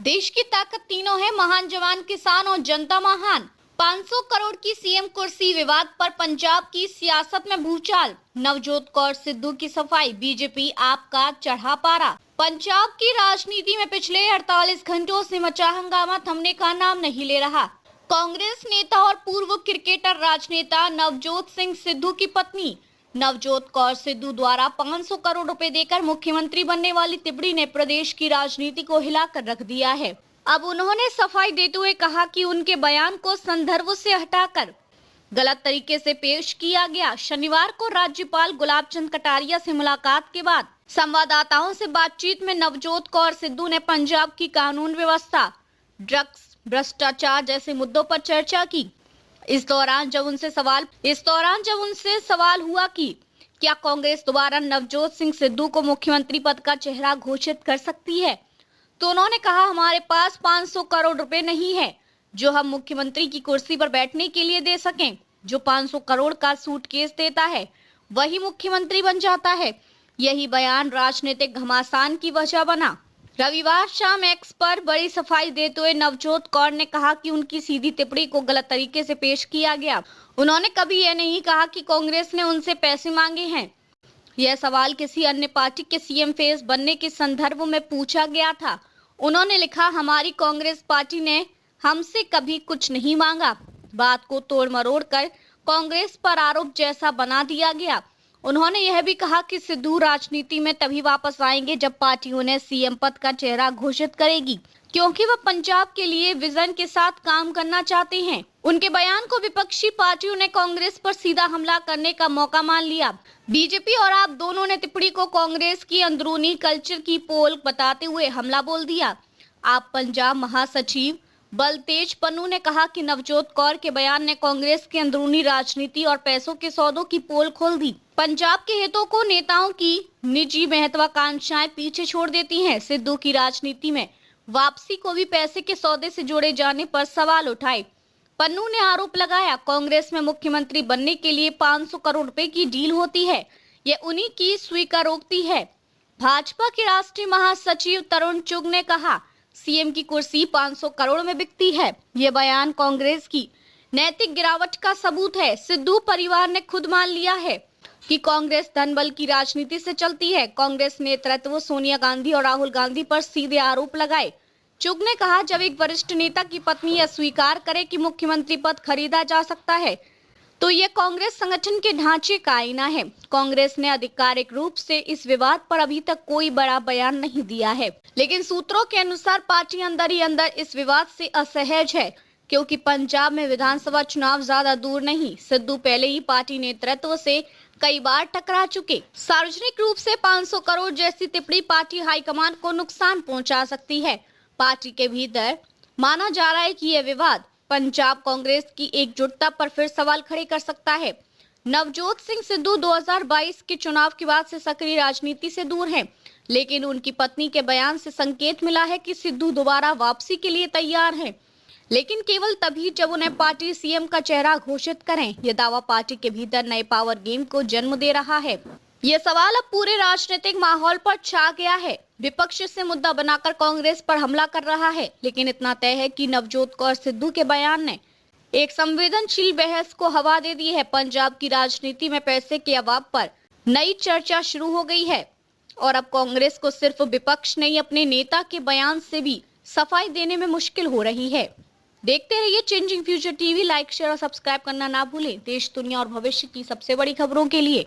देश की ताकत तीनों है, महान जवान, किसान और जनता महान। 500 करोड़ की सीएम कुर्सी विवाद पर पंजाब की सियासत में भूचाल। नवजोत कौर सिद्धू की सफाई, बीजेपी आप का चढ़ा पारा। पंजाब की राजनीति में पिछले 48 घंटों से मचा हंगामा थमने का नाम नहीं ले रहा। कांग्रेस नेता और पूर्व क्रिकेटर राजनेता नवजोत सिंह सिद्धू की पत्नी नवजोत कौर सिद्धू द्वारा 500 करोड़ रुपए देकर मुख्यमंत्री बनने वाली तिबड़ी ने प्रदेश की राजनीति को हिलाकर रख दिया है। अब उन्होंने सफाई देते हुए कहा कि उनके बयान को संदर्भ से हटाकर गलत तरीके से पेश किया गया। शनिवार को राज्यपाल गुलाब चंद कटारिया से मुलाकात के बाद संवाददाताओं से बातचीत में नवजोत कौर सिद्धू ने पंजाब की कानून व्यवस्था, ड्रग्स, भ्रष्टाचार जैसे मुद्दों पर चर्चा की। इस दौरान जब उनसे सवाल हुआ कि क्या कांग्रेस दोबारा नवजोत सिंह सिद्धू को मुख्यमंत्री पद का चेहरा घोषित कर सकती है, तो उन्होंने कहा, हमारे पास 500 करोड़ रुपए नहीं है जो हम मुख्यमंत्री की कुर्सी पर बैठने के लिए दे सकें। जो 500 करोड़ का सूटकेस देता है वही मुख्यमंत्री बन जाता है। यही बयान राजनीतिक घमासान की वजह बना। रविवार शाम एक्स पर बड़ी सफाई देते हुए नवजोत कौर ने कहा कि उनकी सीधी टिप्पणी को गलत तरीके से पेश किया गया। उन्होंने कभी यह नहीं कहा कि कांग्रेस ने उनसे पैसे मांगे हैं। यह सवाल किसी अन्य पार्टी के सीएम फेस बनने के संदर्भ में पूछा गया था। उन्होंने लिखा, हमारी कांग्रेस पार्टी ने हमसे कभी कुछ नहीं मांगा। बात को तोड़ मरोड़ कर कांग्रेस पर आरोप जैसा बना दिया गया। उन्होंने यह भी कहा कि सिद्धू राजनीति में तभी वापस आएंगे जब पार्टी उन्हें सीएम पद का चेहरा घोषित करेगी, क्योंकि वह पंजाब के लिए विजन के साथ काम करना चाहते हैं। उनके बयान को विपक्षी पार्टियों ने कांग्रेस पर सीधा हमला करने का मौका मान लिया। बीजेपी और आप दोनों ने टिप्पणी को कांग्रेस की अंदरूनी कल्चर की पोल बताते हुए हमला बोल दिया। आप पंजाब महासचिव बलतेज पन्नू ने कहा कि नवजोत कौर के बयान ने कांग्रेस की अंदरूनी राजनीति और पैसों के सौदों की पोल खोल दी। पंजाब के हितों को नेताओं की निजी महत्वाकांक्षाएं पीछे छोड़ देती हैं। सिद्धू की राजनीति में वापसी को भी पैसे के सौदे से जोड़े जाने पर सवाल उठाए। पन्नू ने आरोप लगाया, कांग्रेस में मुख्यमंत्री बनने के लिए 500 करोड़ रुपए की डील होती है, ये उन्हीं की स्वीकारोक्ति है। भाजपा के राष्ट्रीय महासचिव तरुण चुग ने कहा, सीएम की कुर्सी 500 करोड़ में बिकती है। ये बयान कांग्रेस की नैतिक गिरावट का सबूत है। सिद्धू परिवार ने खुद मान लिया है कि कांग्रेस धन बल की राजनीति से चलती है। कांग्रेस नेतृत्व सोनिया गांधी और राहुल गांधी पर सीधे आरोप लगाए। चुग ने कहा, जब एक वरिष्ठ नेता की पत्नी यह स्वीकार करे कि मुख्यमंत्री पद खरीदा जा सकता है, तो ये कांग्रेस संगठन के ढांचे का आईना है। कांग्रेस ने आधिकारिक रूप से इस विवाद पर अभी तक कोई बड़ा बयान नहीं दिया है, लेकिन सूत्रों के अनुसार पार्टी अंदर ही अंदर इस विवाद से असहज है, क्योंकि पंजाब में विधानसभा चुनाव ज्यादा दूर नहीं। सिद्धू पहले ही पार्टी नेतृत्व से कई बार टकरा चुके। सार्वजनिक रूप से 500 करोड़ जैसी टिप्पणी पार्टी हाईकमान को नुकसान पहुंचा सकती है। पार्टी के भीतर माना जा रहा है कि यह विवाद पंजाब कांग्रेस की एकजुटता पर फिर सवाल खड़े कर सकता है। नवजोत सिंह सिद्धू 2022 के चुनाव के बाद से सक्रिय राजनीति से दूर हैं, लेकिन उनकी पत्नी के बयान से संकेत मिला है कि सिद्धू दोबारा वापसी के लिए तैयार हैं, लेकिन केवल तभी जब उन्हें पार्टी सीएम का चेहरा घोषित करें। यह दावा पार्टी के भीतर नए पावर गेम को जन्म दे रहा है। यह सवाल अब पूरे राजनीतिक माहौल पर छा गया है। विपक्ष से मुद्दा बनाकर कांग्रेस पर हमला कर रहा है, लेकिन इतना तय है कि नवजोत कौर सिद्धू के बयान ने एक संवेदनशील बहस को हवा दे दी है। पंजाब की राजनीति में पैसे के अभाव पर नई चर्चा शुरू हो गई है और अब कांग्रेस को सिर्फ विपक्ष नहीं, अपने नेता के बयान से भी सफाई देने में मुश्किल हो रही है। देखते रहिए changing future TV. Like, share और सब्सक्राइब करना ना भूलें। देश, दुनिया और भविष्य की सबसे बड़ी खबरों के लिए।